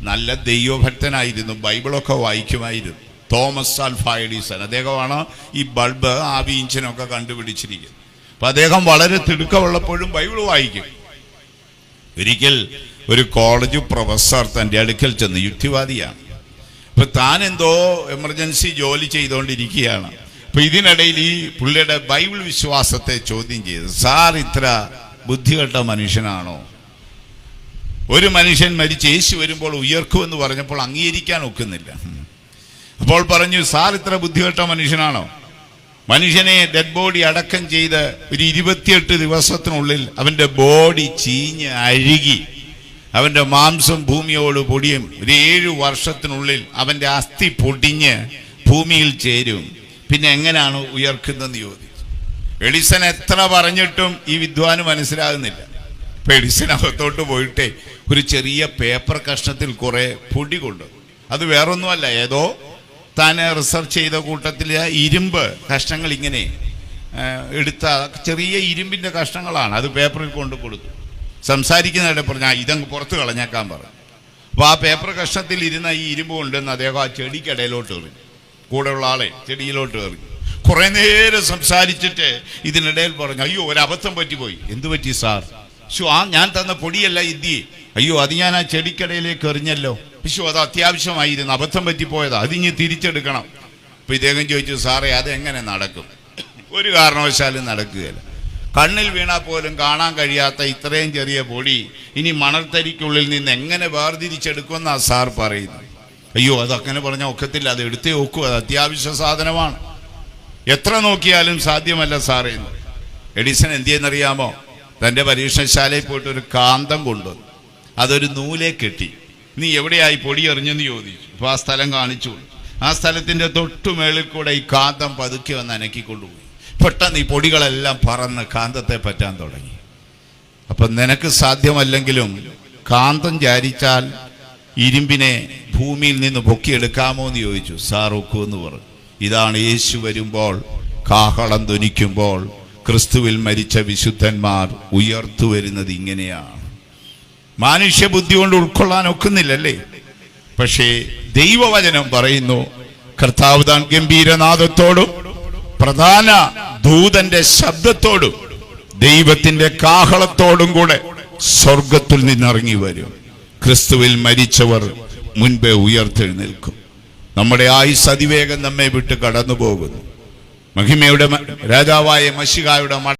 നല്ല ദൈവഭക്തനായിരുന്നു, ബൈബിളൊക്കെ വായിക്കുമായിരുന്നു. Thomas Alva Edison, അദ്ദേഹമാണ് ഈ ബൾബ് ആവി ഇഞ്ചിനൊക്കെ കണ്ടുപിടിച്ചിരിക്കുന്നത്. അപ്പൊ അദ്ദേഹം വളരെ തിടുക്കമുള്ളപ്പോഴും ബൈബിൾ വായിക്കും. ഒരിക്കൽ ഒരു കോളേജ് പ്രൊഫസർ തൻ്റെ അടുക്കൽ ചെന്ന്, യുക്തിവാദിയാണ്. അപ്പൊ താൻ എന്തോ എമർജൻസി ജോലി ചെയ്തുകൊണ്ടിരിക്കുകയാണ്. അപ്പൊ ഇതിനിടയിൽ ഈ പുള്ളിയുടെ ബൈബിൾ വിശ്വാസത്തെ ചോദ്യം ചെയ്തു. സാർ ഇത്ര ബുദ്ധികെട്ട മനുഷ്യനാണോ? ഒരു മനുഷ്യൻ മരിച്ച് യേശു വരുമ്പോൾ ഉയർക്കുമെന്ന് പറഞ്ഞപ്പോൾ അംഗീകരിക്കാൻ ഒക്കുന്നില്ല. അപ്പോൾ പറഞ്ഞു, സാർ ഇത്ര ബുദ്ധികെട്ട മനുഷ്യനാണോ? മനുഷ്യനെ ഡെഡ് ബോഡി അടക്കം ചെയ്ത് ഒരു 28 ദിവസത്തിനുള്ളിൽ അവന്റെ ബോഡി ചീഞ്ഞ് അഴുകി അവന്റെ മാംസം ഭൂമിയോട് പൊടിയും. ഒരു 7 വർഷത്തിനുള്ളിൽ അവന്റെ അസ്ഥി പൊടിഞ്ഞ് ഭൂമിയിൽ ചേരും. പിന്നെ എങ്ങനെയാണ് ഉയർക്കുന്നതെന്ന് ചോദിച്ചു. എഡിസൺ എത്ര പറഞ്ഞിട്ടും ഈ വിദ്വാന് മനസ്സിലാകുന്നില്ല. ഇപ്പൊ എഡിസൺ അകത്തോട്ട് പോയിട്ടേ ഒരു ചെറിയ പേപ്പർ കഷ്ണത്തിൽ കുറെ പൊടി കൊണ്ടു. അത് വേറൊന്നുമല്ല, ഏതോ താൻ റിസർച്ച് ചെയ്ത കൂട്ടത്തിൽ ഇരുമ്പ് കഷ്ണങ്ങൾ ഇങ്ങനെ എടുത്ത ചെറിയ ഇരുമ്പിന്റെ കഷ്ണങ്ങളാണ്. അത് പേപ്പറിൽ കൊണ്ട് കൊടുത്തു. സംസാരിക്കുന്നതിടെ പറഞ്ഞാൽ ഇതങ്ങ് പുറത്ത് കളഞ്ഞേക്കാൻ പറഞ്ഞു. അപ്പോൾ ആ പേപ്പർ കഷ്ണത്തിൽ ഇരുന്ന ഈ ഇരുമ്പ് കൊണ്ടെന്ന് അദ്ദേഹം ആ ചെടിക്കിടയിലോട്ട് എറിഞ്ഞു. കൂടെയുള്ള ആളെ ചെടിയിലോട്ട് എറിഞ്ഞു. കുറെ നേരം സംസാരിച്ചിട്ട് ഇതിനിടയിൽ പറഞ്ഞു, അയ്യോ ഒരബദ്ധം പറ്റിപ്പോയി. എന്തു പറ്റി സാർ? ഞാൻ തന്ന പൊടിയല്ല ഇദ്ദി. അയ്യോ അത് ഞാൻ ആ ചെടിക്കടയിലേക്ക് എറിഞ്ഞല്ലോ. അത് അത്യാവശ്യമായിരുന്നു, അബദ്ധം പറ്റിപ്പോയതാ, അതിഞ്ഞ് തിരിച്ചെടുക്കണം. അപ്പൊ ഇദ്ദേഹം ചോദിച്ചു, സാറേ അതെങ്ങനെ നടക്കും? ഒരു കാരണവശാലും നടക്കുകയില്ല. കണ്ണിൽ വീണാൽ പോലും കാണാൻ കഴിയാത്ത ഇത്രയും ചെറിയ പൊടി ഇനി മണൽത്തരിക്കുള്ളിൽ നിന്ന് എങ്ങനെ വേർതിരിച്ചെടുക്കുമെന്നാ സാർ പറയുന്നത്. അയ്യോ അതങ്ങനെ പറഞ്ഞാൽ ഒക്കത്തില്ല, അത് എടുത്തേ ഒക്കൂ, അത് അത്യാവശ്യ സാധനമാണ്, എത്ര നോക്കിയാലും സാധ്യമല്ല സാറേ. എഡിസൺ എന്ത് ചെയ്യുന്നറിയാമോ? തൻ്റെ പരീക്ഷണശാലയിൽ പോയിട്ട് ഒരു കാന്തം കൊണ്ടുവന്നു. അതൊരു നൂലെ കെട്ടി. നീ എവിടെയായി പൊടി എറിഞ്ഞെന്ന് ചോദിച്ചു. അപ്പോൾ ആ സ്ഥലം കാണിച്ചു. ആ സ്ഥലത്തിൻ്റെ തൊട്ടുമേളിൽ കൂടെ ഈ കാന്തം പതുക്കെ വന്ന് അനക്കിക്കൊണ്ടുപോയി. പെട്ടെന്ന് ഈ പൊടികളെല്ലാം പറന്ന് കാന്തത്തെ പറ്റാൻ തുടങ്ങി. അപ്പം നിനക്ക് സാധ്യമല്ലെങ്കിലും കാന്തം ചാരിച്ചാൽ ഇരുമ്പിനെ ഭൂമിയിൽ നിന്ന് പൊക്കിയെടുക്കാമോ എന്ന് ചോദിച്ചു. സാർ ഒക്കുമെന്ന് പറഞ്ഞു. ഇതാണ് യേശു വരുമ്പോൾ കാഹളം ധ്വനിക്കുമ്പോൾ ക്രിസ്തുവിൽ മരിച്ച വിശുദ്ധന്മാർ ഉയർത്തു വരുന്നത് ഇങ്ങനെയാണ്. മനുഷ്യബുദ്ധി കൊണ്ട് ഉൾക്കൊള്ളാൻ ഒക്കുന്നില്ലല്ലേ? പക്ഷേ ദൈവവചനം പറയുന്നു, കർത്താവ് താൻ ഗംഭീരനാദത്തോടും പ്രധാന ദൂതന്റെ ശബ്ദത്തോടും ദൈവത്തിന്റെ കാഹളത്തോടും കൂടെ സ്വർഗത്തിൽ നിന്നിറങ്ങി വരും. ക്രിസ്തുവിൽ മരിച്ചവർ മുൻപേ ഉയർത്തെഴുന്നേൽക്കും. നമ്മുടെ ആയുസ് അതിവേഗം നമ്മെ വിട്ട് കടന്നു പോകുന്നു. മഹിമയുടെ രാജാവായ മശിഹായുടെ